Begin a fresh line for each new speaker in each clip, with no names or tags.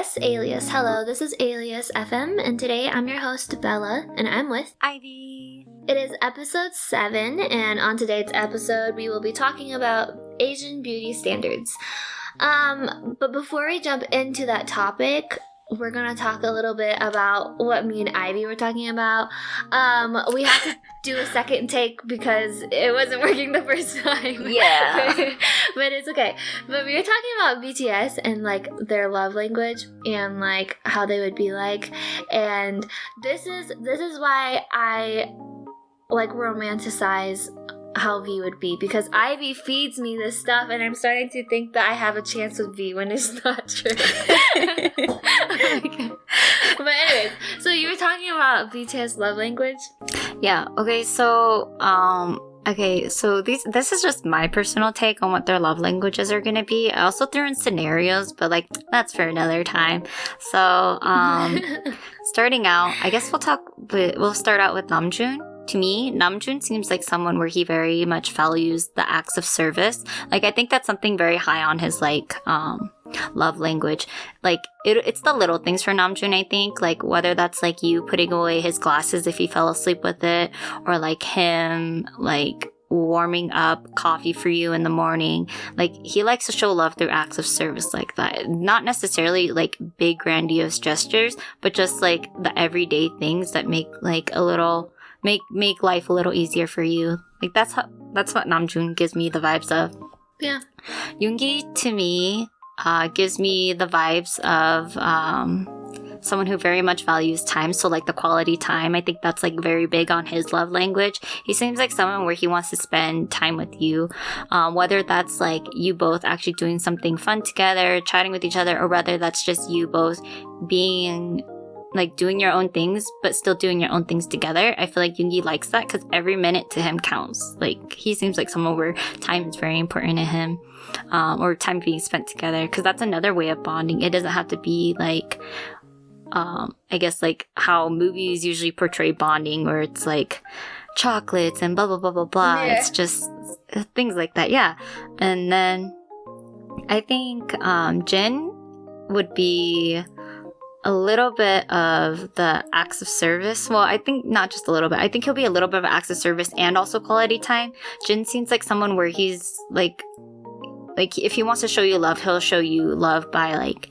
Yes, Aillis. Hello, this is Aillis FM, and today I'm your host, Bella, and I'm with
Ivy.
It is episode 7, and on today's episode, we will be talking about Asian beauty standards. But before we jump into that topic, we're going to talk a little bit about what me and Ivy were talking about. We had to do a second take because it wasn't working the first time.
Yeah.
But it's okay. But we were talking about BTS and, like, their love language and, like, how they would be like. And this is why I, like, romanticize how V would be, because Ivy feeds me this stuff and I'm starting to think that I have a chance with V when it's not true. But anyways, so you were talking about BTS love language?
Yeah, okay, so this is just my personal take on what their love languages are gonna be. I also threw in scenarios, but like that's for another time. So starting out, I guess we'll start out with Namjoon. To me, Namjoon seems like someone where he very much values the acts of service. Like, I think that's something very high on his, like, love language. Like, it's the little things for Namjoon, I think. Like, whether that's, like, you putting away his glasses if he fell asleep with it, or, like, him, like, warming up coffee for you in the morning. Like, he likes to show love through acts of service like that. Not necessarily, like, big, grandiose gestures, but just, like, the everyday things that make, like, a little... Make life a little easier for you. Like, that's what Namjoon gives me the vibes of.
Yeah.
Yoongi, to me, gives me the vibes of someone who very much values time. So, like, the quality time, I think that's, like, very big on his love language. He seems like someone where he wants to spend time with you. Whether that's, like, you both actually doing something fun together, chatting with each other, or whether that's just you both being... like, doing your own things, but still doing your own things together. I feel like Yoongi likes that because every minute to him counts. Like, he seems like someone where time is very important to him, or time being spent together, because that's another way of bonding. It doesn't have to be, like, I guess, like, how movies usually portray bonding, where it's, like, chocolates and blah, blah, blah, blah, blah. Yeah. It's just things like that, yeah. And then I think Jin would be... a little bit of the acts of service. Well, I think not just a little bit. I think he'll be a little bit of acts of service and also quality time. Jin seems like someone where he's like if he wants to show you love, he'll show you love by like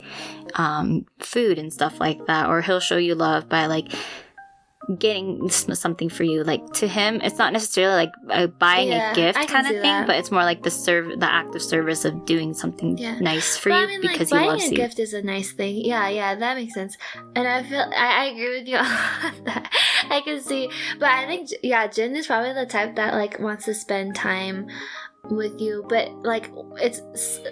food and stuff like that, or he'll show you love by like getting something for you. Like, to him, it's not necessarily like buying a gift kind of thing, but it's more like the act of service of doing something nice for you because he loves you.
Buying a gift is a nice thing. Yeah, that makes sense. And I feel I agree with you on that. I can see, but I think Jin is probably the type that like wants to spend time with you, but like it's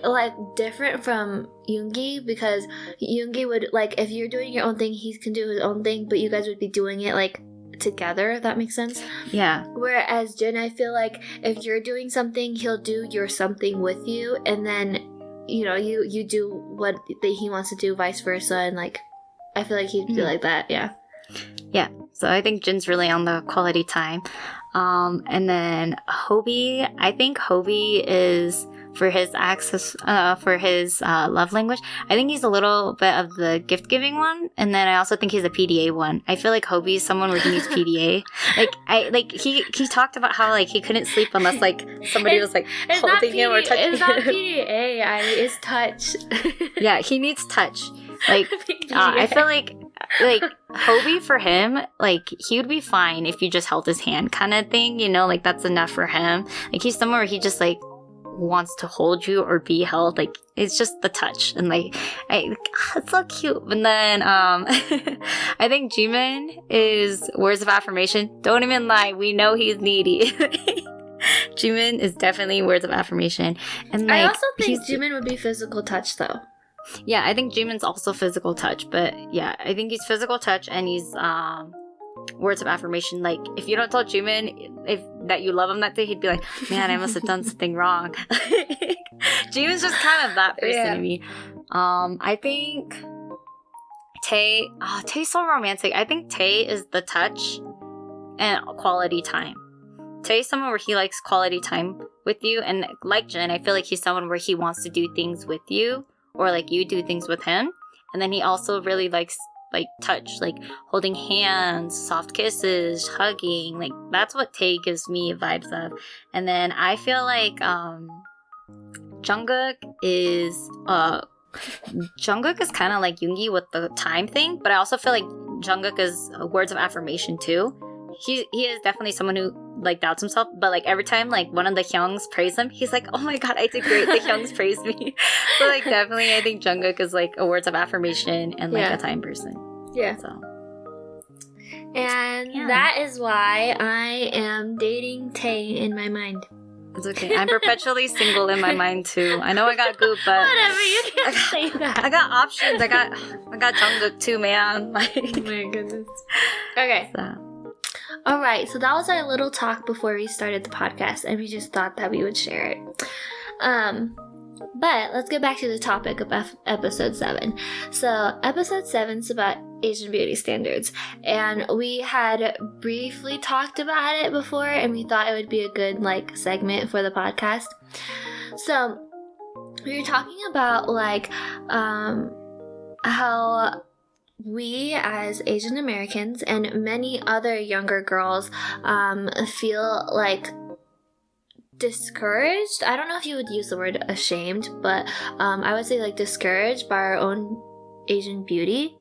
like different from Yoongi, because Yoongi would, like, if you're doing your own thing, he can do his own thing, but you guys would be doing it like together, if that makes sense.
Yeah.
Whereas Jin, I feel like if you're doing something, he'll do your something with you, and then you do what he wants to do, vice versa, and like I feel like he'd be like that. Yeah.
So I think Jin's really on the quality time. And then Hobie, I think Hobie is for his access, for his love language. I think he's a little bit of the gift giving one, and then I also think he's a PDA one. I feel like Hobie is someone where he needs PDA. He talked about how like he couldn't sleep unless like somebody was like holding him or touching him.
It's not PDA, it's touch.
Yeah, he needs touch. Like I feel like Hobie, for him, like, he would be fine if you just held his hand kind of thing, like, that's enough for him. Like, he's somewhere where he just, like, wants to hold you or be held. Like, it's just the touch. And, like, it's so cute. And then, I think Jimin is words of affirmation. Don't even lie. We know he's needy. Jimin is definitely words of affirmation. And, like,
I also think Jimin would be physical touch, though.
Yeah, I think Jimin's also physical touch, but yeah, I think he's physical touch and he's words of affirmation. Like, if you don't tell Jimin that you love him that day, he'd be like, man, I must have done something wrong. Jimin's just kind of that person to me. I think Tae's so romantic. I think Tae is the touch and quality time. Tae's someone where he likes quality time with you, and like Jin, I feel like he's someone where he wants to do things with you, or like you do things with him. And then he also really likes like touch, like holding hands, soft kisses, hugging. Like that's what Tae gives me vibes of. And then I feel like Jungkook is kind of like Yoongi with the time thing, but I also feel like Jungkook is words of affirmation too. He is definitely someone who like doubts himself, but like every time like one of the Hyungs praise him, he's like, oh my god, I did great, the Hyungs praised me. So like definitely I think Jungkook is like a words of affirmation and like a time person.
Yeah.
So
and that is why I am dating Tae in my mind.
It's okay. I'm perpetually single in my mind too. I know I got Goop, but
whatever, you can't say that.
I got options. I got Jungkook too, man. Like,
oh my goodness. Okay.
So.
All right, so that was our little talk before we started the podcast, and we just thought that we would share it. But let's get back to the topic of episode 7. So episode 7 is about Asian beauty standards, and we had briefly talked about it before, and we thought it would be a good like segment for the podcast. So we were talking about like how we as Asian Americans and many other younger girls feel like discouraged. I don't know if you would use the word ashamed, but I would say like discouraged by our own Asian beauty,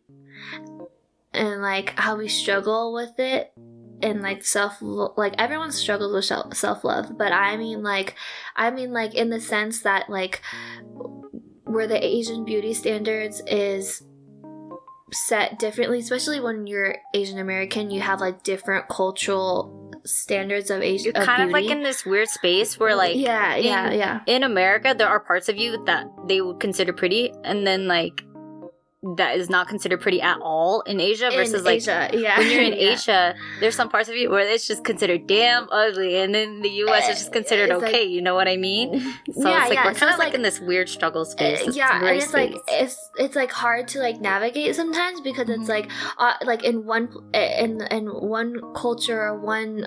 and like how we struggle with it, and like like everyone struggles with self-love, but I mean like in the sense that like where the Asian beauty standards is set differently, especially when you're Asian American, you have like different cultural standards of Asian.
You're kind of like in this weird space where like in America there are parts of you that they would consider pretty, and then like that is not considered pretty at all in Asia versus like when you're in Asia, there's some parts of you where it's just considered damn ugly, and in the US it's just considered it's okay, like, you know what I mean? So it's like we're kind of like in this weird struggle space. And it's space.
Like it's like hard to like navigate sometimes, because it's like in one culture or one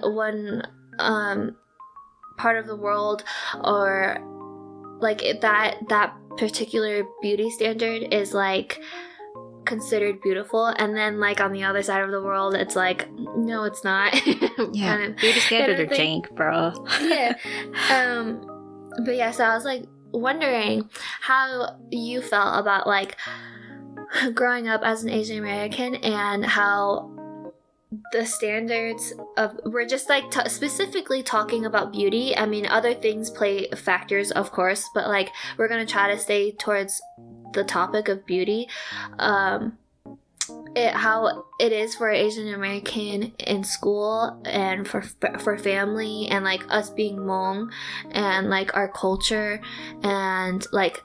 part of the world, or like that particular beauty standard is like considered beautiful, and then like on the other side of the world it's like no, it's not.
Yeah, kind of, beauty standards are jank, bro.
But yeah, so I was like wondering how you felt about like growing up as an Asian American, and how the standards of, we're just like specifically talking about beauty. I mean, other things play factors, of course, but like we're gonna try to stay towards the topic of beauty. How it is for Asian American in school, and for family, and like us being Hmong, and like our culture, and like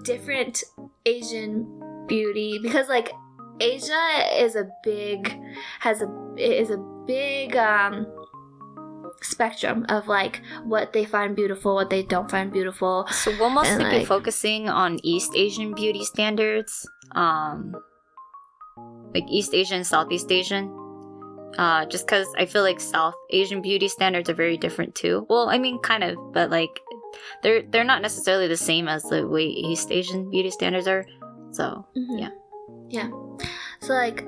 different Asian beauty, because like Asia is a big spectrum of like what they find beautiful, what they don't find beautiful.
So we'll mostly be focusing on East Asian beauty standards, like East Asian, Southeast Asian, just because I feel like South Asian beauty standards are very different too. Well, I mean, kind of, but like they're not necessarily the same as the way East Asian beauty standards are. So
yeah. So like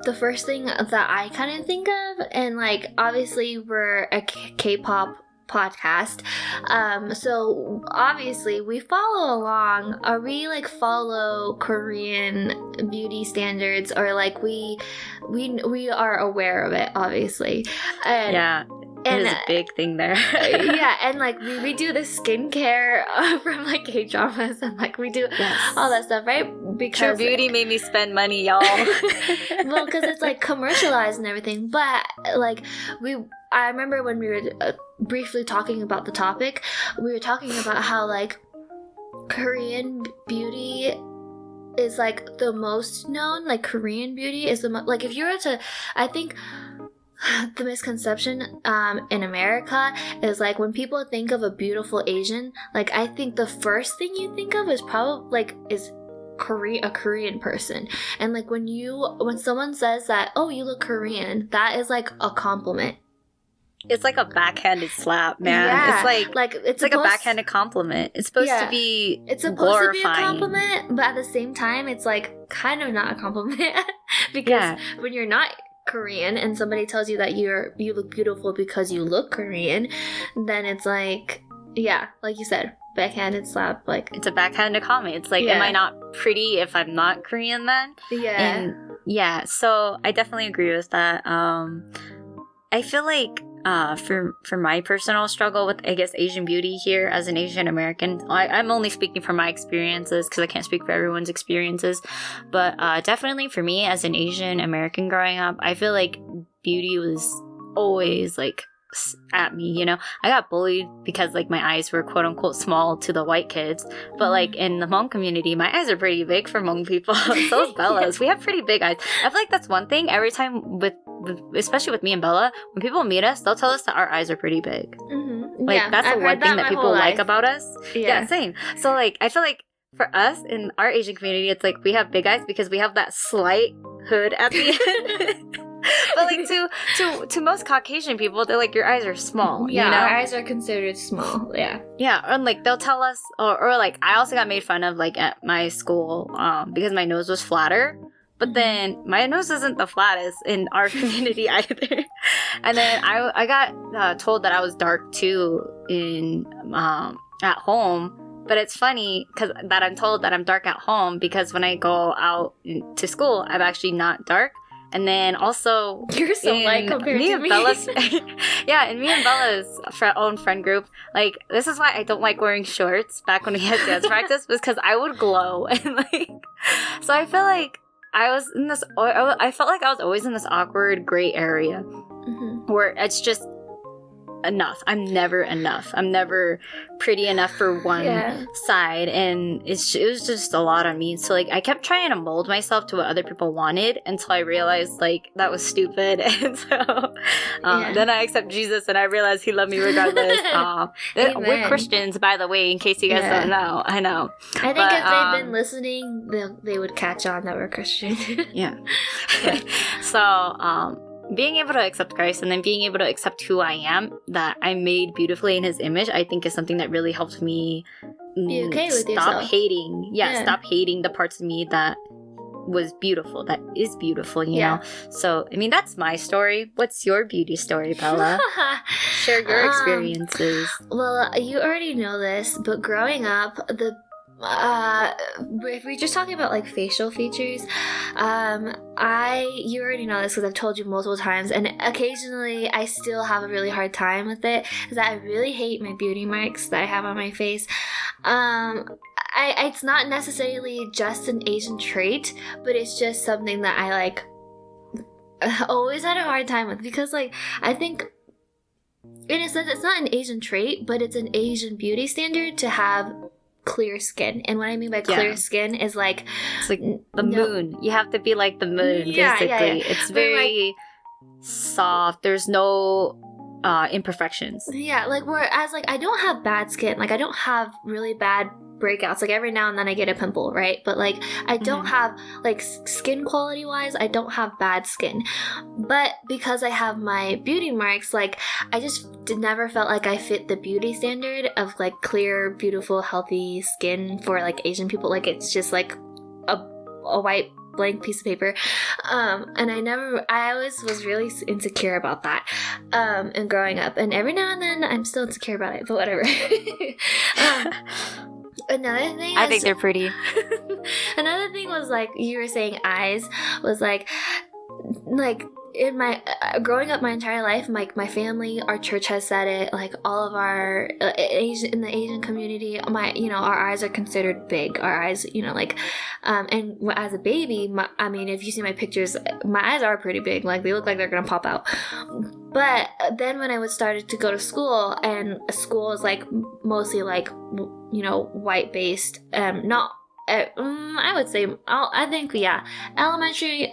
the first thing that I kind of think of, and like obviously we're a K-pop podcast, so obviously we follow along, or we like follow Korean beauty standards, or like we are aware of it, obviously. And
it is a big thing there.
And like we do the skincare from like K-dramas, and like we do all that stuff, right? Because
True Beauty made me spend money, y'all.
Well, because it's like commercialized and everything. But like I remember when we were briefly talking about the topic, we were talking about how like Korean beauty is like the most known. Like Korean beauty is the like if you were to, I think the misconception in America is like when people think of a beautiful Asian, like I think the first thing you think of is probably like is a Korean person. And like when someone says that, oh, you look Korean, that is like a compliment.
it's like a backhanded slap, man.
Yeah,
It's like a backhanded compliment. It's supposed to be
it's supposed
glorifying.
to be a compliment, but at the same time, it's like kind of not a compliment because when you're not Korean and somebody tells you that you look beautiful because you look Korean, then it's like, yeah, like you said, backhanded slap. Like,
it's a backhanded comment. It's like, am I not pretty if I'm not Korean then?
Yeah.
And yeah, so I definitely agree with that. I feel like for my personal struggle with, I guess, Asian beauty here as an Asian American, I'm only speaking from my experiences because I can't speak for everyone's experiences, but definitely for me as an Asian American growing up, I feel like beauty was always like at me, you know. I got bullied because like my eyes were quote unquote small to the white kids, but like in the Hmong community, my eyes are pretty big for Hmong people. So is Bella's. We have pretty big eyes. I feel like that's one thing every time with especially with me and Bella, when people meet us, they'll tell us that our eyes are pretty big. Like that's the one thing that people like about us. Yeah, same. So like I feel like for us in our Asian community, it's like we have big eyes because we have that slight hood at the end. But like to most Caucasian people, they're like, your eyes are small.
Yeah,
you know?
Our eyes are considered small. Yeah.
Yeah, and like they'll tell us, or like I also got made fun of like at my school because my nose was flatter. But then my nose isn't the flattest in our community either. And then I got told that I was dark too in at home. But it's funny that I'm told that I'm dark at home because when I go out to school, I'm actually not dark. And then also,
you're so light compared to me.
Bella's, yeah, and me and Bella's own friend group, like, this is why I don't like wearing shorts back when we had dance practice, was because I would glow. And like, so I feel like I felt like I was always in this awkward gray area where it's just enough. I'm never enough. I'm never pretty enough for one side, and it was just a lot on me. So like I kept trying to mold myself to what other people wanted until I realized like that was stupid. And so then I accept Jesus and I realized he loved me regardless. We're Christians, by the way, in case you guys don't know. I know.
I think if they've been listening, they would catch on that we're Christian.
Yeah. So being able to accept Christ and then being able to accept who I am, that I'm made beautifully in his image, I think is something that really helped me
be okay with
stop
yourself.
hating. Stop hating the parts of me that was beautiful, that is beautiful, you know? So, I mean, that's my story. What's your beauty story, Bella? Share your experiences.
Well, you already know this, but growing up, if we're just talking about like facial features, you already know this because I've told you multiple times, and occasionally I still have a really hard time with it, is that I really hate my beauty marks that I have on my face. It's not necessarily just an Asian trait, but it's just something that I like always had a hard time with, because like I think in a sense it's not an Asian trait, but it's an Asian beauty standard to have clear skin. And what I mean by clear skin is like,
it's like the moon. You have to be like the moon, basically. It's very soft. There's no imperfections.
Yeah, like whereas like I don't have bad skin. Like I don't have really bad breakouts. Like every now and then I get a pimple, right? But like I don't have, like, skin quality wise, I don't have bad skin. But because I have my beauty marks, like I just never felt like I fit the beauty standard of like clear, beautiful, healthy skin for like Asian people. Like it's just like a white blank piece of paper. And I always was really insecure about that and growing up. And every now and then I'm still insecure about it, but whatever. Another thing
I think they're pretty.
Another thing was like you were saying eyes was like in my growing up my entire life, my family, our church has said it, like all of our in the Asian community, our eyes are considered big. Our eyes, like and as a baby, if you see my pictures, my eyes are pretty big. Like they look like they're gonna pop out. But then when I started to go to school, and school is like mostly like white based, not I would say elementary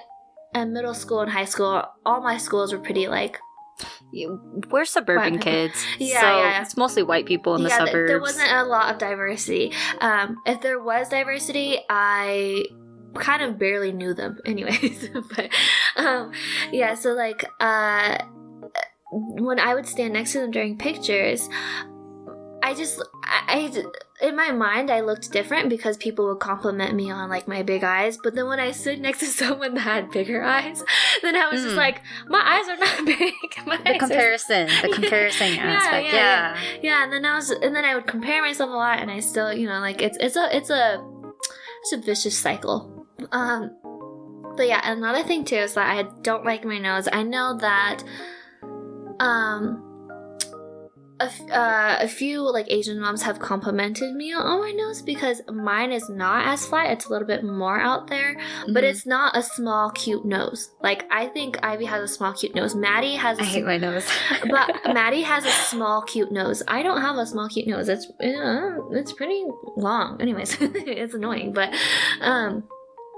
and middle school and high school, all my schools were pretty like.
We're suburban kids, so it's mostly white people in the suburbs. There wasn't
a lot of diversity. If there was diversity, I kind of barely knew them anyways. But so like when I would stand next to them during pictures, I in my mind, I looked different because people would compliment me on like my big eyes. But then when I stood next to someone that had bigger eyes, then I was just like, my eyes are not big.
The comparison aspect.
Yeah. And then I would compare myself a lot, and I still, like it's a vicious cycle. But yeah, another thing too is that I don't like my nose. I know that a few like Asian moms have complimented me on my nose because mine is not as flat. It's a little bit more out there, but it's not a small cute nose. Like I think Ivy has a small cute nose. Maddie has
I hate my nose.
But Maddie has a small cute nose. I don't have a small cute nose. It's pretty long. Anyways, it's annoying, but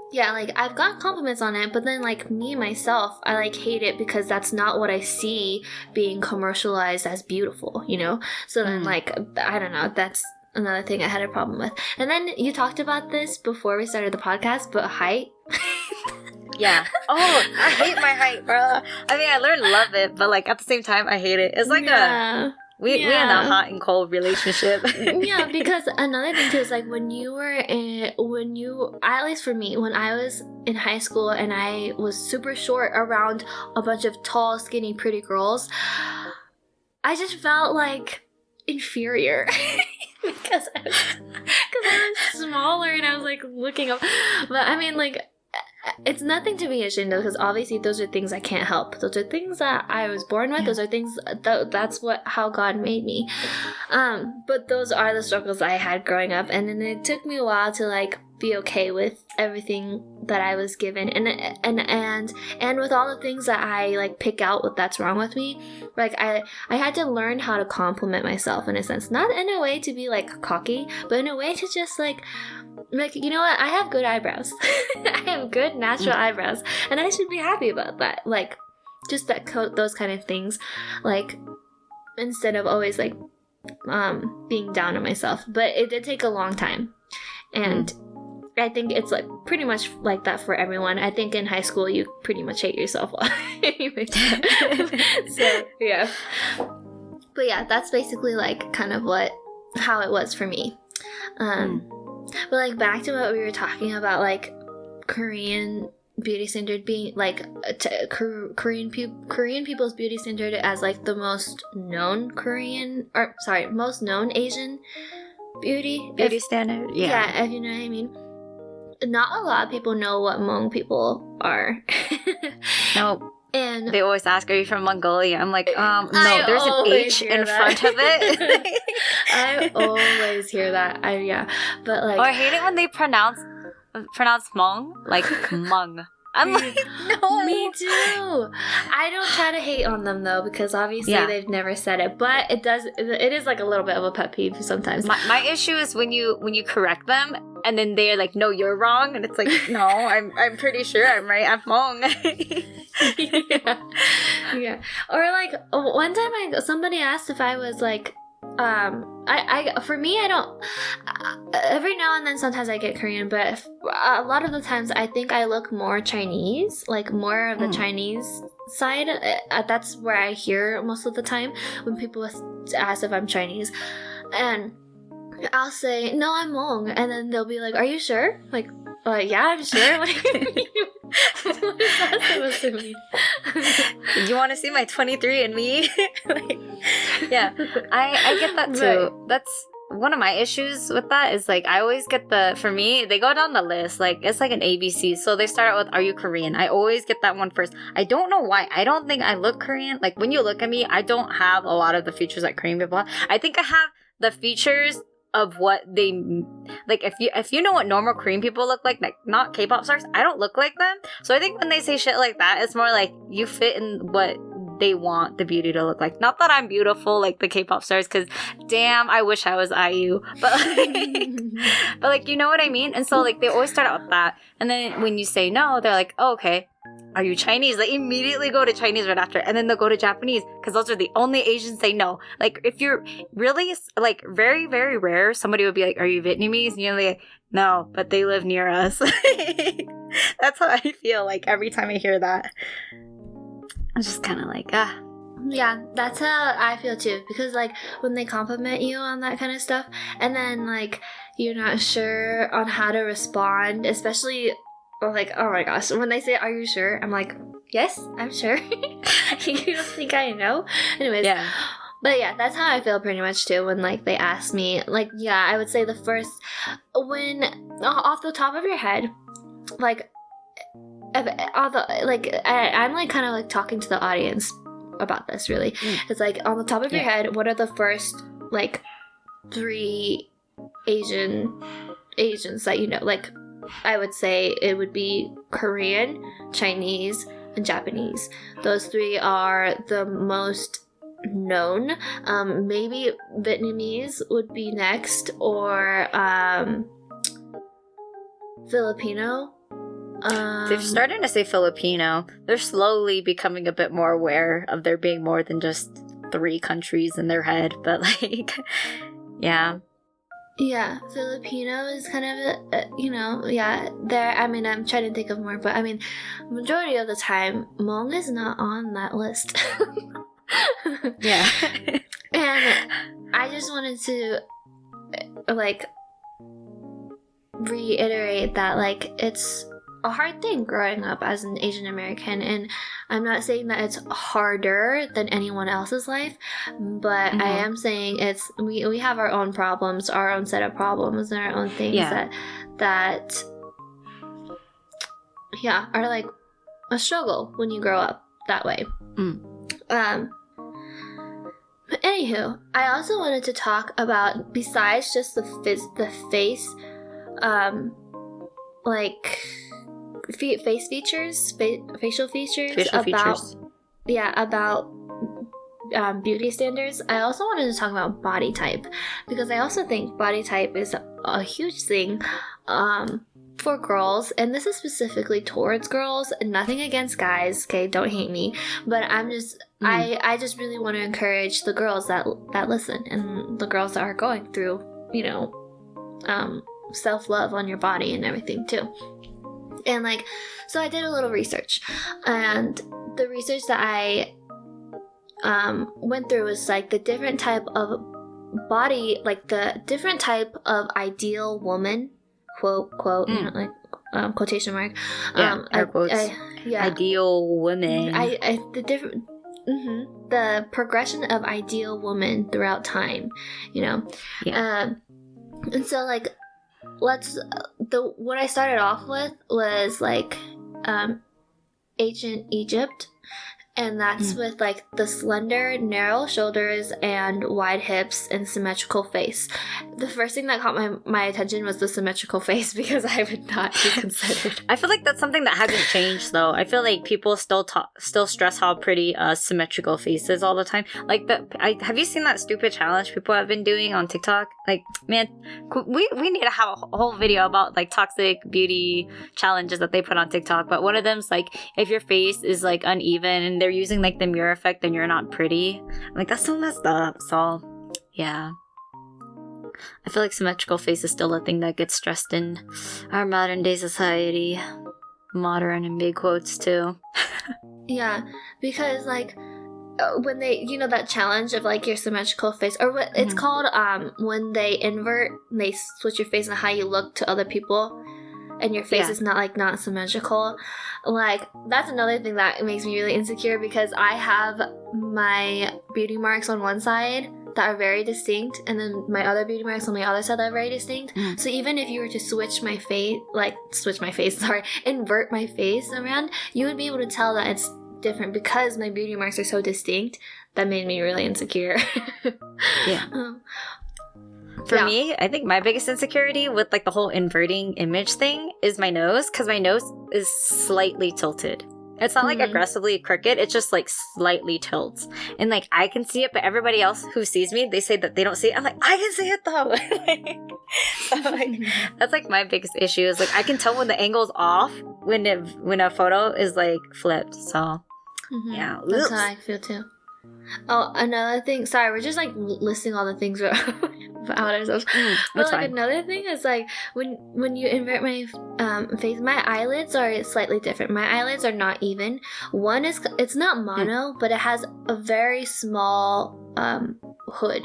yeah, like I've got compliments on it, but then like me myself, I like hate it because that's not what I see being commercialized as beautiful, So then like, I don't know, that's another thing I had a problem with. And then you talked about this before we started the podcast, but height.
Yeah. Oh, I hate my height, bro. I mean, I learned to love it, but like at the same time, I hate it. It's like we in a hot and cold relationship.
Yeah, because another thing too is like at least for me, when I was in high school and I was super short around a bunch of tall, skinny, pretty girls, I just felt like inferior because I was smaller and I was like looking up. But I mean, like, it's nothing to be ashamed of because obviously those are things I can't help. Those are things that I was born with. Yeah. Those are things that's how God made me. But those are the struggles I had growing up, and then it took me a while to like be okay with everything that I was given, and with all the things that I like pick out what that's wrong with me. Like I had to learn how to compliment myself in a sense, not in a way to be like cocky, but in a way to just like you know what, I have good eyebrows. I have good natural eyebrows, and I should be happy about that. Like just those kind of things, like instead of always like being down on myself. But it did take a long time, and I think it's like pretty much like that for everyone. I think in high school you pretty much hate yourself anyway. So yeah, but yeah, that's basically like kind of how it was for me. But like back to what we were talking about, like Korean beauty standard being like Korean people's beauty standard as like the most known most known Asian beauty
standard.
Yeah, if you know what I mean. Not a lot of people know what Hmong people are.
Nope.
And
they always ask, are you from Mongolia? I'm like, no, there's an H in front of it.
I always hear that. But like,
or I hate it when they pronounce Hmong like Hmong. I'm like, no.
Me too. I don't try to hate on them though, because obviously they've never said it, but it is like a little bit of a pet peeve sometimes.
My issue is when you correct them and then they're like, no, you're wrong, and it's like, no, I'm pretty sure I'm right. I'm wrong.
Yeah. Or like one time somebody asked if I was like for me, I don't. Every now and then, sometimes I get Korean, but a lot of the times, I think I look more Chinese, like more of the Chinese side. That's where I hear most of the time when people ask if I'm Chinese, and I'll say no, I'm Hmong, and then they'll be like, "Are you sure?" Like, yeah, I'm sure. Like, what is that supposed to mean?
You want to see my 23andMe? Like, yeah, I get that too. Right. That's one of my issues with that is like I always get for me, they go down the list, like it's like an ABC. So they start out with, are you Korean? I always get that one first. I don't know why. I don't think I look Korean. Like when you look at me, I don't have a lot of the features that Korean people have. I think I have the features of what they like. If you know what normal Korean people look like not K-pop stars, I don't look like them. So I think when they say shit like that, it's more like you fit in what they want the beauty to look like. Not that I'm beautiful like the K-pop stars, because damn, I wish I was IU, but like you know what I mean. And so like they always start out with that, and then when you say no, they're like, oh, okay, are you Chinese? They immediately go to Chinese right after, and then they'll go to Japanese, because those are the only Asians they know. Like if you're really like very, very rare, somebody would be like, are you Vietnamese? And you're like, no, but they live near us. That's how I feel like every time I hear that. I'm just kind of like,
Yeah, that's how I feel too. Because like when they compliment you on that kind of stuff, and then like you're not sure on how to respond, especially like, oh my gosh, when they say, "Are you sure?" I'm like, "Yes, I'm sure." You don't think I know? Anyways,
Yeah.
but yeah, that's how I feel pretty much too. When like they ask me, like, yeah, I would say the first, when off the top of your head, like, I'm like kind of like talking to the audience about this. Really, it's like on the top of your head, what are the first like 3 Asians that you know? Like, I would say it would be Korean, Chinese, and Japanese. Those 3 are the most known. Maybe Vietnamese would be next, or Filipino.
They're starting to say Filipino. They're slowly becoming a bit more aware of there being more than just 3 countries in their head, but like, yeah.
Yeah, Filipino is kind of, there. I mean, I'm trying to think of more, but I mean, majority of the time, Hmong is not on that list.
Yeah.
And I just wanted to, like, reiterate that, like, it's a hard thing growing up as an Asian American, and I'm not saying that it's harder than anyone else's life, but I am saying it's we have our own problems, our own set of problems, and our own things that are like a struggle when you grow up that way. But anywho, I also wanted to talk about, besides just the face, like face features, facial features, about beauty standards. I also wanted to talk about body type, because I also think body type is a huge thing for girls, and this is specifically towards girls. Nothing against guys, okay, don't hate me, but I'm just I just really want to encourage the girls that listen, and the girls that are going through, self-love on your body and everything too. And like, so I did a little research, and the research that I went through was like the different type of body, like the different type of ideal woman, quote, like quotation mark,
air quotes. Ideal woman.
The different. The progression of ideal woman throughout time, and so like, what I started off with was like ancient Egypt, and that's with like the slender, narrow shoulders and wide hips and symmetrical face. The first thing that caught my attention was the symmetrical face, because I would not be considered.
I feel like that's something that hasn't changed though. I feel like people still stress how pretty symmetrical face is all the time. Like have you seen that stupid challenge people have been doing on TikTok? Like, man, we need to have a whole video about like toxic beauty challenges that they put on TikTok. But one of them's like, if your face is like uneven and they're using like the mirror effect, then you're not pretty. I'm like, that's so messed up. So yeah, I feel like symmetrical face is still a thing that gets stressed in our modern day society. Modern in big quotes too.
Yeah, because like when they, that challenge of like your symmetrical face, or what it's called, when they switch your face and how you look to other people, and your face is not symmetrical. Like, that's another thing that makes me really insecure, because I have my beauty marks on one side that are very distinct, and then my other beauty marks on the other side that are very distinct. So even if you were to invert my face around, you would be able to tell that it's different, because my beauty marks are so distinct. That made me really insecure.
For me, I think my biggest insecurity with like the whole inverting image thing is my nose, because my nose is slightly tilted. It's not like aggressively crooked, it's just like slightly tilts. And like, I can see it, but everybody else who sees me, they say that they don't see it. I'm like, I can see it though. So like, that's like my biggest issue, is like, I can tell when the angle's off when a photo is like flipped. So yeah,
that's how I feel too. Oh, another thing. Sorry, we're just like listing all the things about ourselves. But like
fine.
another thing is like when you invert my face, my eyelids are slightly different. My eyelids are not even. One is it's not mono, but it has a very small hood,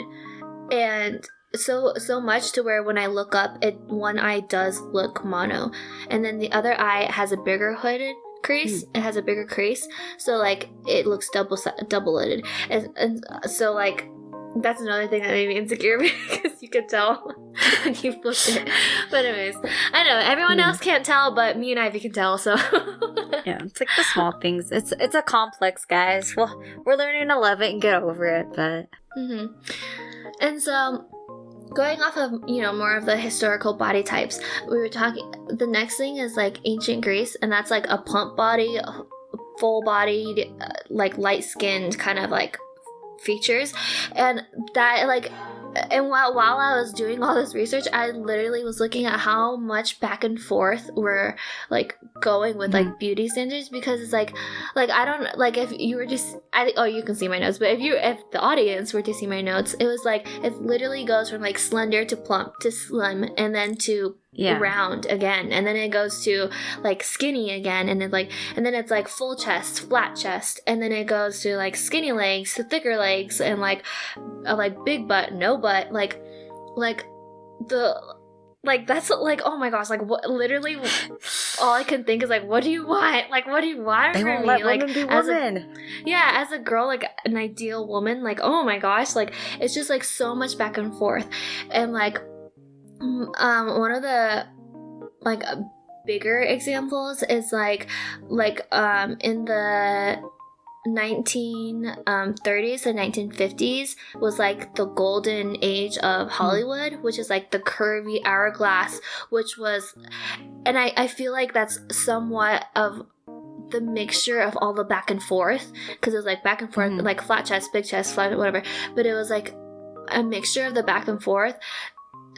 and so much to where when I look up, one eye does look mono, and then the other eye has a bigger hooded crease. It has a bigger crease, so like it looks double-lidded, and so like that's another thing that made me insecure because you could tell when you flipped it. But anyways, I know everyone else can't tell, but me and Ivy can tell. So
yeah, it's like the small things. It's a complex, guys. Well, we're learning to love it and get over it, but
and so. Going off of, more of the historical body types, we were talking, the next thing is like ancient Greece, and that's like a plump body, full bodied, like light skinned kind of like features. And that like, and while I was doing all this research, I literally was looking at how much back and forth we're like going with like beauty standards, because it's like I don't like if you were just you can see my notes, but if the audience were to see my notes, it was like it literally goes from like slender to plump to slim and then to round again, and then it goes to like skinny again, and then it's like full chest, flat chest, and then it goes to like skinny legs to thicker legs, and like big butt, no butt, like that's like, oh my gosh, like what, literally all I can think is like, what do you want? Like, what do you want
they
from
won't
me?
let women be women.
As a girl, like an ideal woman, like, oh my gosh, like it's just like so much back and forth. And like one of the like bigger examples is like in the 1930s and 1950s was like the golden age of Hollywood, which is like the curvy hourglass, which was, and I feel like that's somewhat of the mixture of all the back and forth, because it was like back and forth, like flat chest, big chest, flat, whatever, but it was like a mixture of the back and forth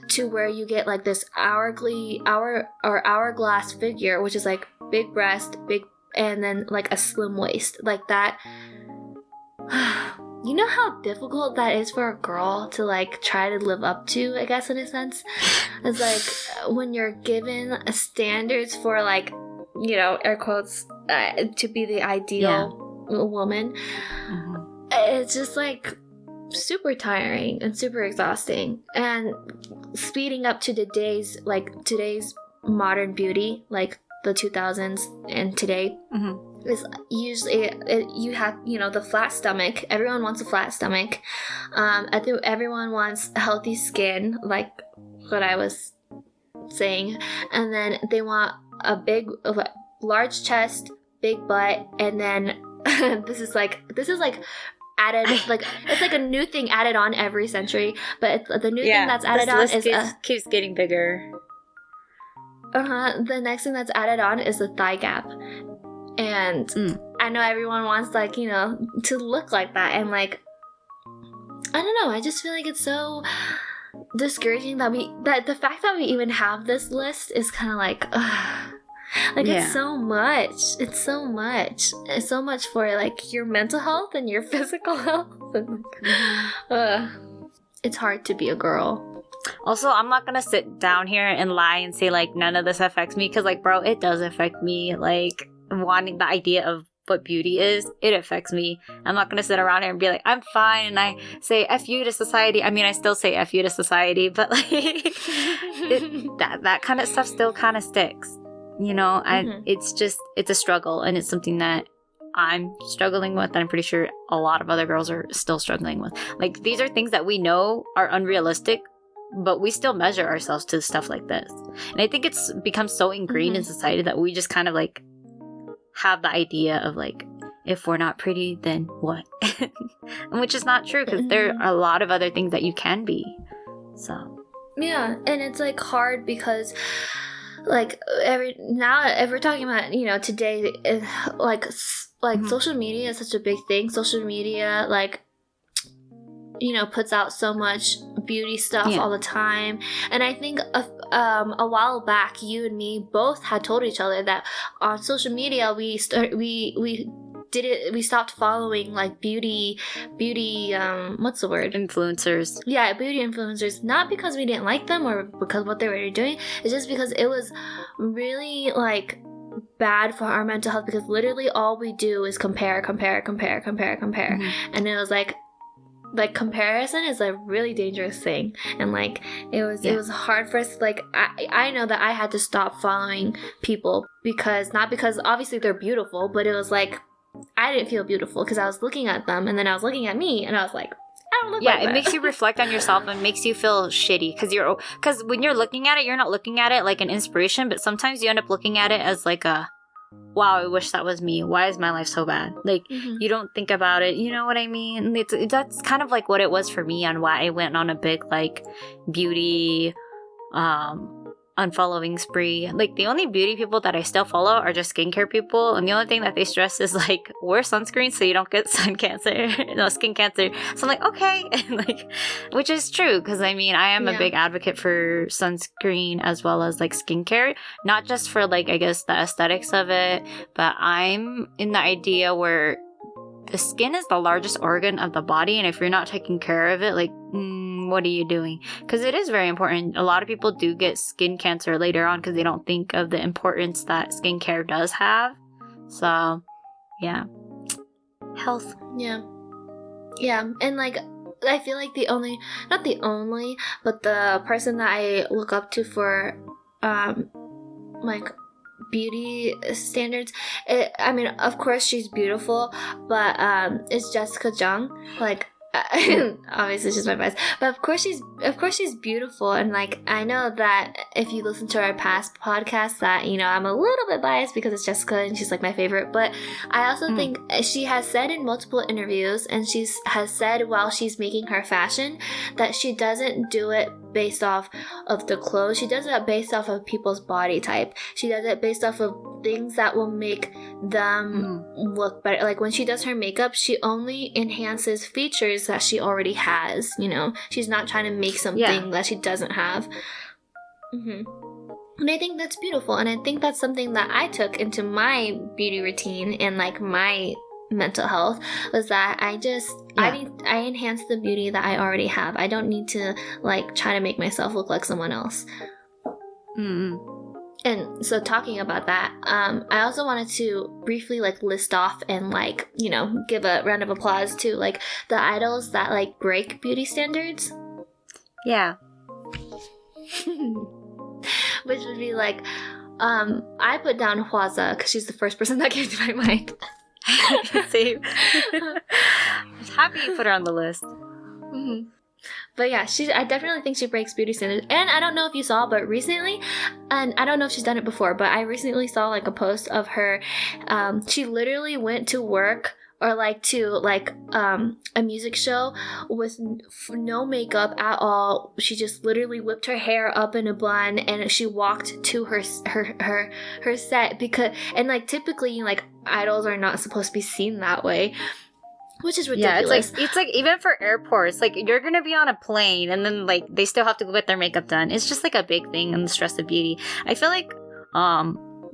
to where you get like this hourglass figure, which is like big breast, big, and then like a slim waist, like that. You know how difficult that is for a girl to like try to live up to, I guess, in a sense. It's like when you're given standards for like, air quotes, to be the ideal woman. It's just like super tiring and super exhausting, and speeding up to today's modern beauty, like the 2000s and today, is usually you have the flat stomach. Everyone wants a flat stomach. I think everyone wants healthy skin, like what I was saying, and then they want a big large chest, big butt, and then this is like added, like it's like a new thing added on every century, but the new thing that's added on is
keeps getting bigger.
The next thing that's added on is the thigh gap. And I know everyone wants to look like that, and like I don't know, I just feel like it's so discouraging that the fact that we even have this list is kind of like it's so much. It's so much for like your mental health and your physical health. And, it's hard to be a girl.
Also, I'm not gonna sit down here and lie and say like none of this affects me, because like, bro, it does affect me. Like, wanting the idea of what beauty is, it affects me. I'm not gonna sit around here and be like, I'm fine, and I say F you to society. I mean, I still say F you to society, but like that kind of stuff still kind of sticks, it's a struggle, and it's something that I'm struggling with, and I'm pretty sure a lot of other girls are still struggling with. Like, these are things that we know are unrealistic, but we still measure ourselves to stuff like this. And I think it's become so ingrained in society that we just kind of like have the idea of like, if we're not pretty, then what? Which is not true, because there are a lot of other things that you can be. So
yeah, and it's like hard because like if we're talking about today, like social media is such a big thing. Social media puts out so much beauty stuff all the time. And I think a while back, you and me both had told each other that on social media we we stopped following like beauty what's the word,
influencers.
Yeah, beauty influencers, not because we didn't like them or because what they were doing. It's just because it was really like bad for our mental health, because literally all we do is compare. And it was like comparison is a really dangerous thing, and like it was hard for us. Like I know that I had to stop following people not because obviously they're beautiful, but it was like I didn't feel beautiful because I was looking at them, and then I was looking at me, and I was like, I don't look like that.
It makes you reflect on yourself and makes you feel shitty because when you're looking at it, you're not looking at it like an inspiration, but sometimes you end up looking at it as like a, wow, I wish that was me. Why is my life so bad? Like, you don't think about it. You know what I mean? That's kind of like what it was for me on why I went on a big like beauty unfollowing spree. Like, the only beauty people that I still follow are just skincare people, and the only thing that they stress is like, wear sunscreen so you don't get skin cancer. So I'm like, okay. And like, which is true, because I mean, I am a big advocate for sunscreen as well as like skincare, not just for like, I guess, the aesthetics of it, but I'm in the idea where the skin is the largest organ of the body, and if you're not taking care of it, like, what are you doing? Because it is very important. A lot of people do get skin cancer later on because they don't think of the importance that skincare does have. So, yeah. Health.
Yeah. And like, I feel like not the only, but the person that I look up to for, like, beauty standards, I mean, of course she's beautiful, but it's Jessica Jung. Like, obviously she's my bias, but of course she's beautiful. And like, I know that if you listen to our past podcasts that, you know, I'm a little bit biased because it's Jessica and she's like my favorite, but I also think she has said in multiple interviews, and has said while she's making her fashion, that she doesn't do it based off of the clothes. She does it based off of people's body type. She does it based off of things that will make them look better. Like, when she does her makeup, she only enhances features that she already has, you know. She's not trying to make something that she doesn't have. And I think that's beautiful, and I think that's something that I took into my beauty routine and like my mental health, was that I enhance the beauty that I already have. I don't need to like try to make myself look like someone else. And so, talking about that, I also wanted to briefly like list off and like, you know, give a round of applause to like the idols that like break beauty standards. Yeah. Which would be like, I put down Hwaza because she's the first person that came to my mind.
Same. I'm happy you put her on the list.
But yeah, I definitely think she breaks beauty standards. And I don't know if you saw, but recently, and I don't know if she's done it before, but I recently saw like a post of her. She literally went to work or like to like a music show with no makeup at all. She just literally whipped her hair up in a bun, and she walked to her set, because, and like typically like idols are not supposed to be seen that way, which is ridiculous.
Yeah, it's like even for airports, like you're gonna be on a plane and then like they still have to get their makeup done. It's just like a big thing in the stress of beauty. I feel like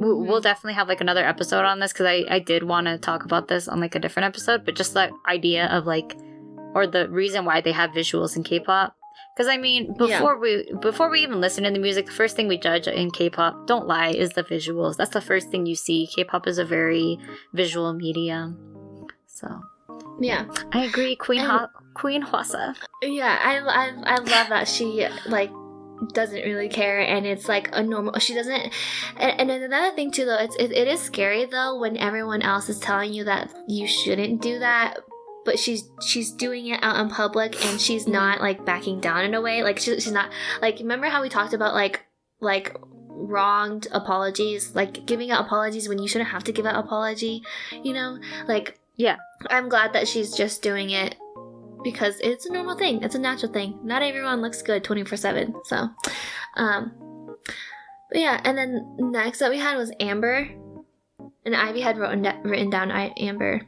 we'll definitely have like another episode on this, because I did want to talk about this on like a different episode, but just that idea of like, or the reason why they have visuals in K-pop. Because I mean, before we even listen to the music, the first thing we judge in K-pop, don't lie, is the visuals. That's the first thing you see. K-pop is a very visual medium. So
yeah,
I agree. Queen Hwasa.
Yeah, I love that she like doesn't really care, and it's like a normal, she doesn't, and another thing too though, it is scary though when everyone else is telling you that you shouldn't do that, but she's doing it out in public, and she's not like backing down in a way. Like she's not like, remember how we talked about like wronged apologies, like giving out apologies when you shouldn't have to give out apology, you know? Like, yeah, I'm glad that she's just doing it because it's a normal thing. It's a natural thing. Not everyone looks good 24/7. So, but yeah. And then next that we had was Amber, and Ivy had written down Amber.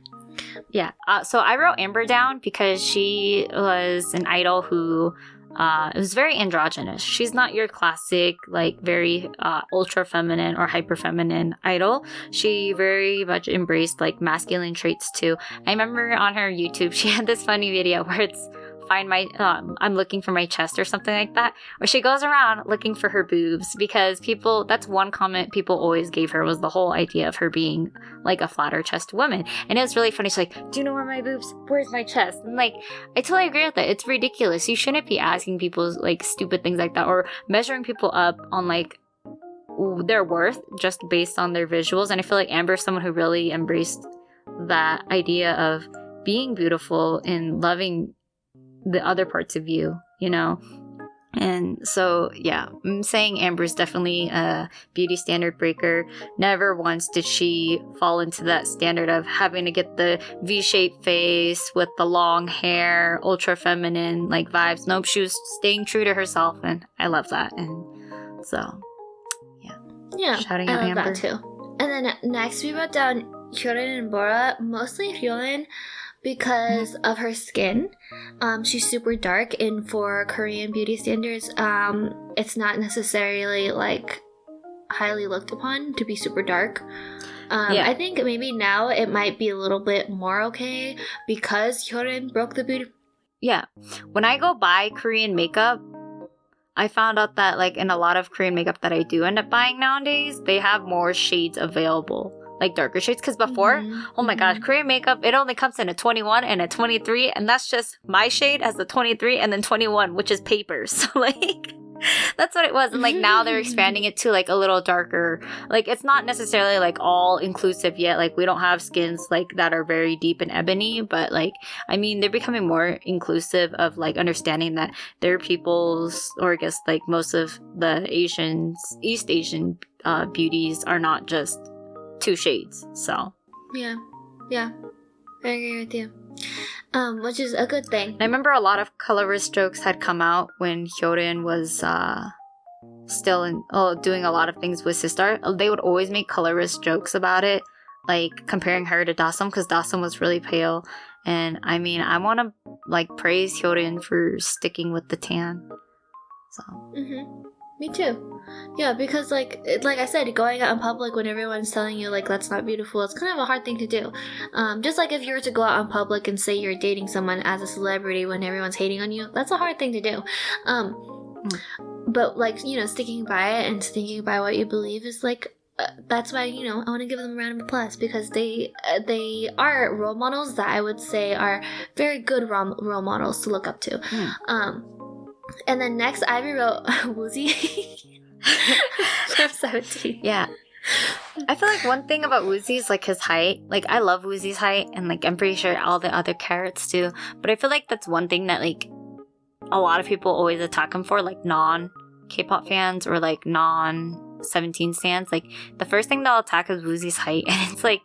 Yeah. So I wrote Amber down because she was an idol who it was very androgynous. She's not your classic, like, very ultra feminine or hyper feminine idol. She very much embraced like masculine traits too. I remember on her YouTube, she had this funny video where it's find my I'm looking for my chest or something like that, or she goes around looking for her boobs, because people, that's one comment people always gave her, was the whole idea of her being like a flatter chest woman. And it was really funny. She's like, do you know where my boobs, where's my chest? And like, I totally agree with that. It's ridiculous. You shouldn't be asking people like stupid things like that, or measuring people up on like their worth just based on their visuals. And I feel like Amber's someone who really embraced that idea of being beautiful and loving the other parts of you, you know? And so, yeah, I'm saying Amber's definitely a beauty standard breaker. Never once did she fall into that standard of having to get the V-shaped face with the long hair, ultra feminine like vibes. Nope, she was staying true to herself, and I love that. And so,
yeah,
shouting
I
out
love
Amber.
that too. And then next we wrote down Hyorin and Bora, mostly Hyorin because of her skin. She's super dark, and for Korean beauty standards, it's not necessarily like highly looked upon to be super dark. I think maybe now it might be a little bit more okay because Hyorin broke the beauty.
Yeah, when I go buy Korean makeup, I found out that like in a lot of Korean makeup that I do end up buying nowadays, they have more shades available, like darker shades. Because before, oh my gosh, Korean makeup, it only comes in a 21 and a 23, and that's just my shade as the 23 and then 21, which is paper. So like, that's what it was. And like now they're expanding it to like a little darker. Like it's not necessarily like all inclusive yet. Like we don't have skins like that are very deep in ebony, but like, I mean, they're becoming more inclusive of like understanding that their peoples, or I guess like most of the East Asian beauties are not just two shades. So
yeah, I agree with you. Which is a good thing.
I remember a lot of colorist jokes had come out when Hyorin was still doing a lot of things with Sistar. They would always make colorist jokes about it, like comparing her to Dasum, because Dasum was really pale. And I mean, I want to like praise Hyorin for sticking with the tan. So.
Me too. Yeah, because like I said, going out in public when everyone's telling you like that's not beautiful, it's kind of a hard thing to do. Just like if you were to go out in public and say you're dating someone as a celebrity when everyone's hating on you, that's a hard thing to do. But like, you know, sticking by it and sticking by what you believe is like that's why, you know, I want to give them a round of applause, because they are role models that I would say are very good role models to look up to. And then next, Ivy wrote Woozy from 17.
Yeah. I feel like one thing about Woozy is like his height. Like I love Woozy's height, and like I'm pretty sure all the other carrots do. But I feel like that's one thing that like a lot of people always attack him for, like non-K-pop fans or like non-17 stans. Like the first thing they'll attack is Woozy's height, and it's like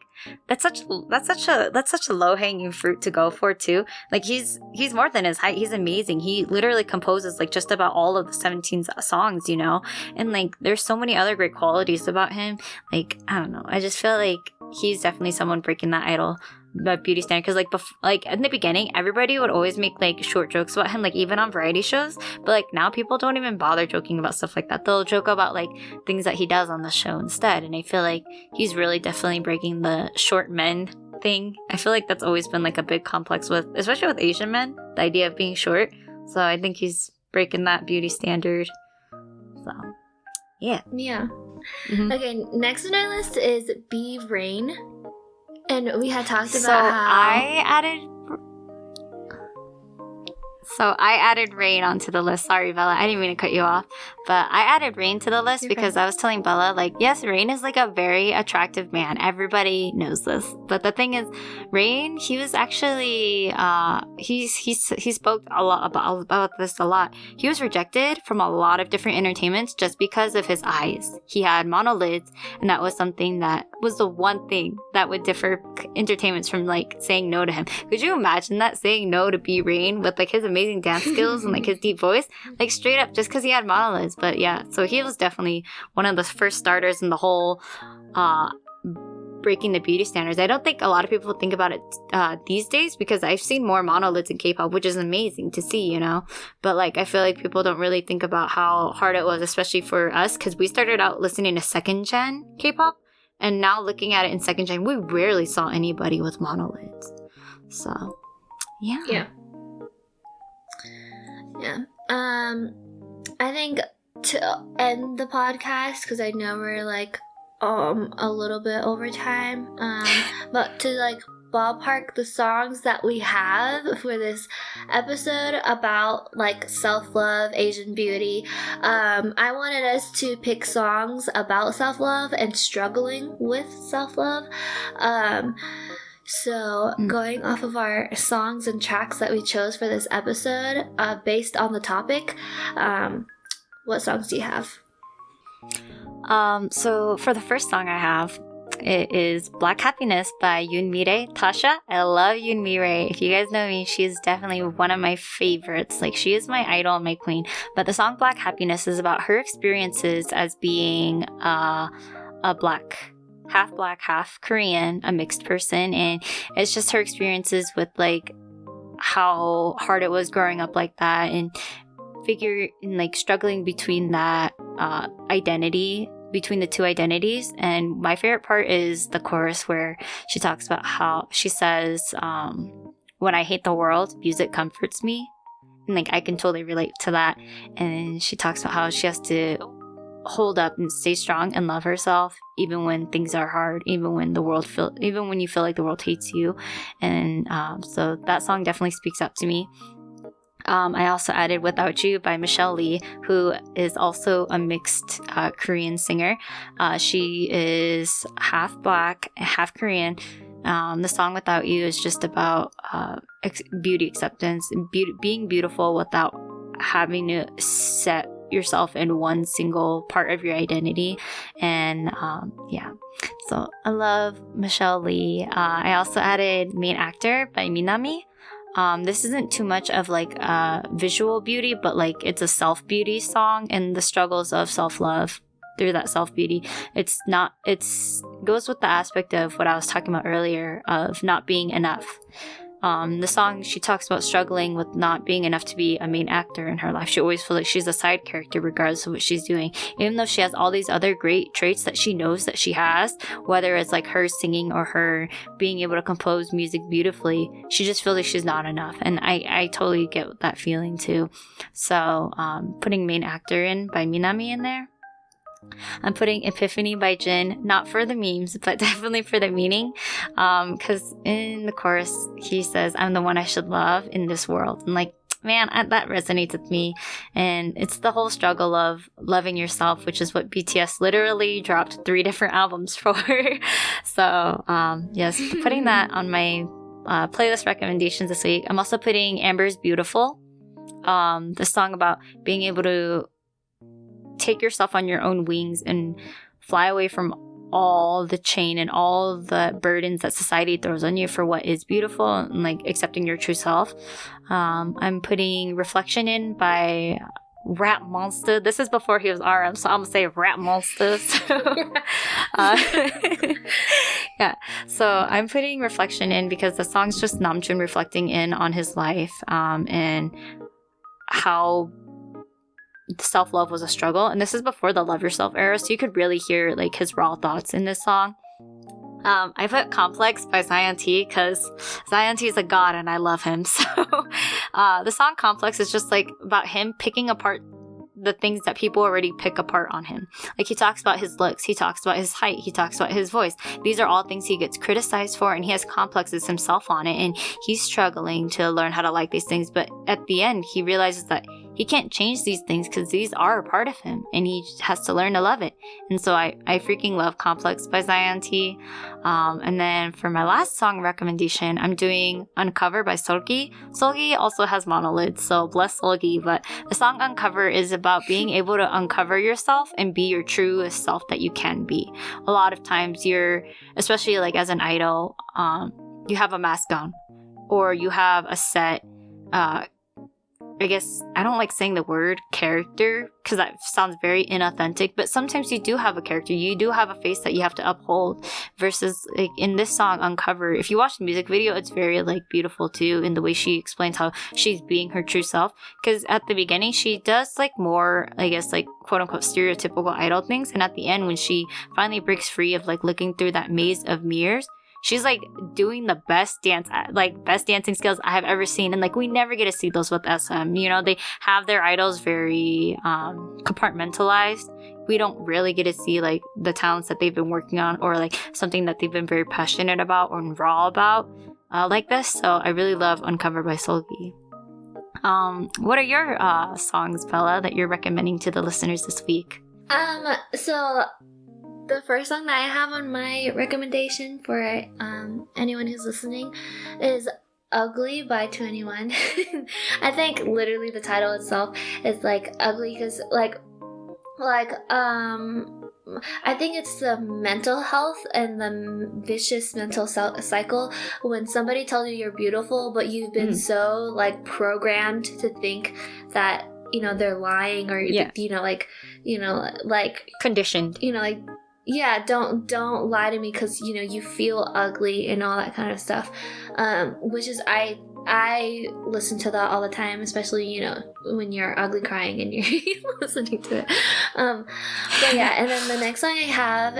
that's such a low-hanging fruit to go for too. Like he's more than his height. He's amazing. He literally composes like just about all of the 17 songs, you know. And like there's so many other great qualities about him. Like I don't know. I just feel like he's definitely someone breaking that idol. But beauty standard, because like in the beginning everybody would always make like short jokes about him, like even on variety shows, but like now people don't even bother joking about stuff like that. They'll joke about like things that he does on the show instead. And I feel like he's really definitely breaking the short men thing. I feel like that's always been like a big complex with, especially with Asian men, the idea of being short. So I think he's breaking that beauty standard. So yeah.
Okay, next on our list is B Rain. And we had talked about
I added Rain onto the list. Sorry, Bella. I didn't mean to cut you off. But I added Rain to the list because I was telling Bella, like, yes, Rain is like a very attractive man. Everybody knows this. But the thing is, Rain, he was actually, he spoke a lot about this a lot. He was rejected from a lot of different entertainments just because of his eyes. He had monolids, and that was something that was the one thing that would differ entertainments from, like, saying no to him. Could you imagine that, saying no to B Rain with, like, his amazing dance skills and, like, his deep voice? Like, straight up, just because he had monolids. But yeah, so he was definitely one of the first starters in the whole breaking the beauty standards. I don't think a lot of people think about it these days, because I've seen more monoliths in K-pop, which is amazing to see, you know. But like, I feel like people don't really think about how hard it was, especially for us, because we started out listening to second gen K-pop, and now looking at it in second gen, we rarely saw anybody with monoliths. So yeah.
I think to end the podcast, because I know we're like a little bit over time, but to like ballpark the songs that we have for this episode about like self-love, Asian beauty, I wanted us to pick songs about self-love and struggling with self-love. So going off of our songs and tracks that we chose for this episode, based on the topic, what songs do you have?
So for the first song I have, it is Black Happiness by Yoon Mi-rae. Tasha, I love Yoon Mi-rae. If you guys know me, she is definitely one of my favorites. Like, she is my idol and my queen. But the song Black Happiness is about her experiences as being a black, half Korean, a mixed person, and it's just her experiences with like how hard it was growing up like that, and struggling between that identity, between the two identities. And my favorite part is the chorus where she talks about how she says, when I hate the world, music comforts me. And like, I can totally relate to that. And she talks about how she has to hold up and stay strong and love herself even when things are hard, even when you feel like the world hates you. And so that song definitely speaks up to me. I also added Without You by Michelle Lee, who is also a mixed Korean singer. She is half black, half Korean. The song Without You is just about beauty acceptance, being beautiful without having to set yourself in one single part of your identity. And so I love Michelle Lee. I also added Main Actor by Minami. This isn't too much of like visual beauty, but like it's a self-beauty song and the struggles of self-love through that self-beauty. It goes with the aspect of what I was talking about earlier of not being enough. The song, she talks about struggling with not being enough to be a main actor in her life. She always feels like she's a side character regardless of what she's doing, even though she has all these other great traits that she knows that she has, whether it's like her singing or her being able to compose music beautifully. She just feels like she's not enough, and I totally get that feeling too. So putting Main Actor in by Minami in there. I'm putting Epiphany by Jin, not for the memes, but definitely for the meaning. Because in the chorus, he says, I'm the one I should love in this world. And like, man, that resonates with me. And it's the whole struggle of loving yourself, which is what BTS literally dropped 3 different albums for. So, yes, putting that on my playlist recommendations this week. I'm also putting Amber's Beautiful, the song about being able to take yourself on your own wings and fly away from all the chain and all the burdens that society throws on you for what is beautiful, and like accepting your true self. I'm putting Reflection in by Rap Monster. This is before he was RM, so I'm gonna say Rap Monster. Yeah, so I'm putting Reflection in because the song's just Namjoon reflecting in on his life, and how self-love was a struggle. And this is before the Love Yourself era, so you could really hear like his raw thoughts in this song. I put Complex by Zion T because Zion T is a god and I love him. So the song Complex is just like about him picking apart the things that people already pick apart on him. Like, he talks about his looks, he talks about his height, he talks about his voice. These are all things he gets criticized for, and he has complexes himself on it, and he's struggling to learn how to like these things. But at the end, he realizes that he can't change these things because these are a part of him, and he has to learn to love it. And so I freaking love Complex by Zion T. And then for my last song recommendation, I'm doing Uncover by Seulgi. Seulgi also has monolids, so bless Seulgi. But the song Uncover is about being able to uncover yourself and be your truest self that you can be. A lot of times especially like as an idol, you have a mask on, or you have a set I guess I don't like saying the word character because that sounds very inauthentic, but sometimes you do have a character. You do have a face that you have to uphold versus like in this song Uncover. If you watch the music video, it's very like beautiful too in the way she explains how she's being her true self, because at the beginning she does like more, I guess, like quote unquote stereotypical idol things, and at the end when she finally breaks free of like looking through that maze of mirrors, she's like doing the best dancing skills I have ever seen. And like we never get to see those with SM. You know, they have their idols very compartmentalized. We don't really get to see like the talents that they've been working on or like something that they've been very passionate about or raw about like this. So I really love Uncover by Seulgi. What are your songs, Bella, that you're recommending to the listeners this week?
So the first song that I have on my recommendation for anyone who's listening is Ugly by 2NE1. I think literally the title itself is like ugly because like I think it's the mental health and the vicious mental cycle when somebody tells you you're beautiful, but you've been so like programmed to think that, you know, they're lying or you know like conditioned, you know, like, yeah, don't lie to me because, you know, you feel ugly and all that kind of stuff, which is I listen to that all the time, especially, you know, when you're ugly crying and you're listening to it. But yeah, and then the next song I have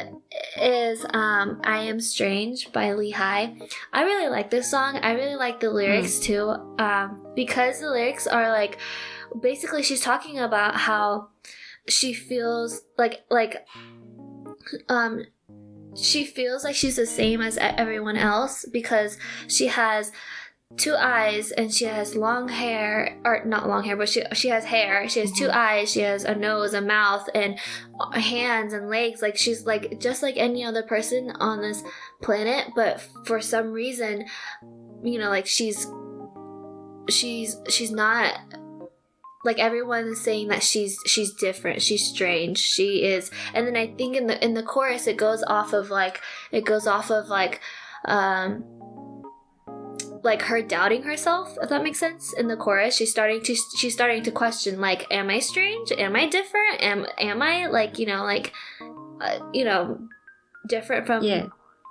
is I Am Strange by Lee Hi. I really like this song. I really like the lyrics too, because the lyrics are like, basically she's talking about how she feels like she feels like she's the same as everyone else because she has two eyes and she has long hair, or not long hair, but she has hair. She has two eyes, she has a nose, a mouth, and hands and legs. Like she's like just like any other person on this planet, but for some reason, you know, like she's not. Like everyone is saying that she's different, she's strange, she is. And then I think in the chorus it goes off of like her doubting herself, if that makes sense. In the chorus she's starting to question, like, am I strange, am I different, am I like, you know, different from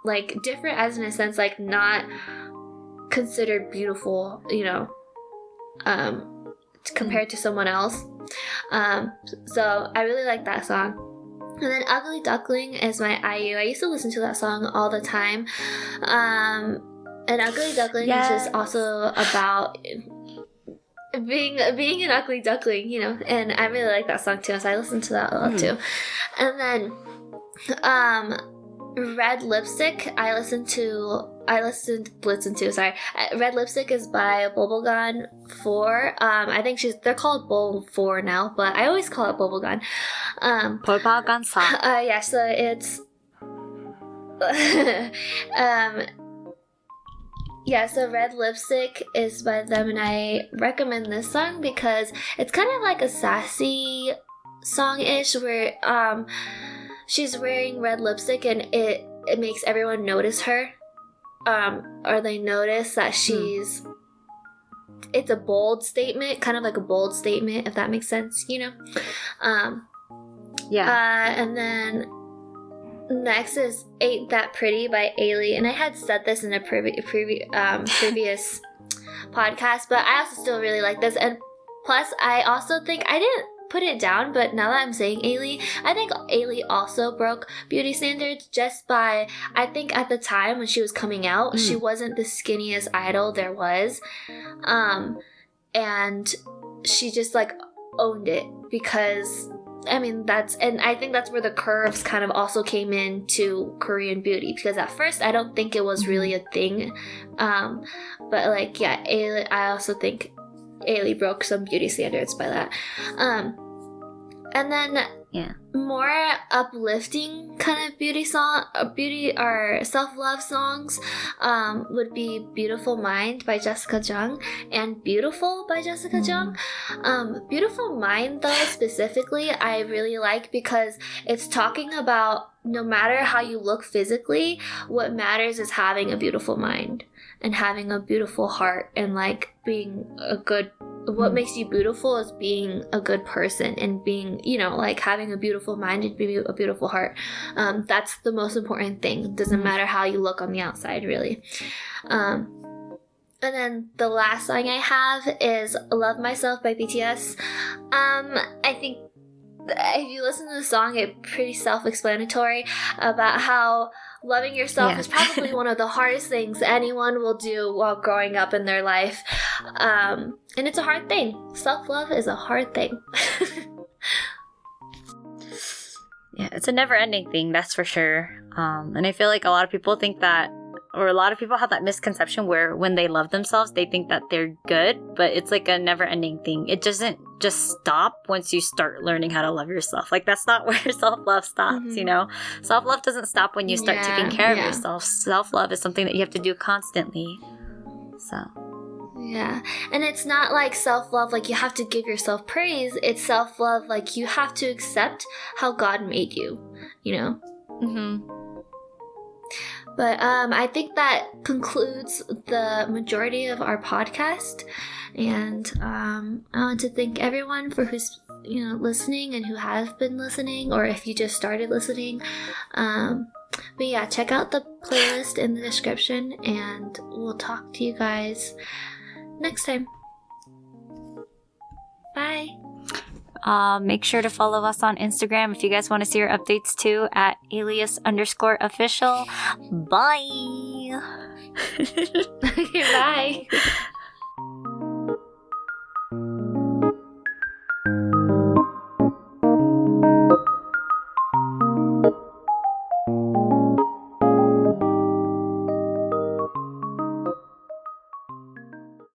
like different as in a sense like not considered beautiful, you know, compared to someone else. So I really like that song. And then Ugly Duckling is my IU. I used to listen to that song all the time. And Ugly Duckling is just also about being an ugly duckling, you know, and I really like that song too, so I listen to that a lot too. And then Red Lipstick Red Lipstick is by Bubblegum 4. I think they're called Bull 4 now, but I always call it Bubblegum.
Bubblegum song.
Yeah, so it's yeah, so Red Lipstick is by them, and I recommend this song because it's kind of like a sassy song-ish where she's wearing red lipstick and it makes everyone notice her, or they notice that she's it's a bold statement, kind of like a bold statement, if that makes sense, you know. And then next is Ain't That Pretty by Ailey, and I had said this in a previous podcast, but I also still really like this. And plus I also think I didn't put it down, but now that I'm saying Ailey, I think Ailey also broke beauty standards just by, I think at the time when she was coming out, she wasn't the skinniest idol there was, and she just like owned it, because I mean and I think that's where the curves kind of also came into Korean beauty, because at first I don't think it was really a thing, but like yeah, Ailey, I also think Ailey broke some beauty standards by that. And then more uplifting kind of beauty or self-love songs would be Beautiful Mind by Jessica Jung and Beautiful by Jessica Jung. Beautiful Mind though specifically I really like because it's talking about no matter how you look physically, what matters is having a beautiful mind and having a beautiful heart and like being a good what makes you beautiful is being a good person and being, you know, like having a beautiful mind and a beautiful heart. That's the most important thing. It doesn't matter how you look on the outside, really. And then the last song I have is Love Myself by BTS. I think if you listen to the song, it's pretty self-explanatory about how loving yourself is probably one of the hardest things anyone will do while growing up in their life. And it's a hard thing. Self-love is a hard thing.
Yeah, it's a never-ending thing, that's for sure. And I feel like a lot of people think that, or a lot of people have that misconception where when they love themselves, they think that they're good, but it's like a never-ending thing. It doesn't just stop once you start learning how to love yourself. Like, that's not where self-love stops, you know? Self-love doesn't stop when you start taking care of yourself. Self-love is something that you have to do constantly. So...
yeah, and it's not like self-love like you have to give yourself praise. It's self-love like you have to accept how God made you, you know?
Mm-hmm.
But I think that concludes the majority of our podcast. And I want to thank everyone for who's, you know, listening and who has been listening, or if you just started listening. But yeah, check out the playlist in the description, and we'll talk to you guys next time. Bye.
Make sure to follow us on Instagram if you guys want to see our updates too, at Aillis_official. Bye.
Okay, bye.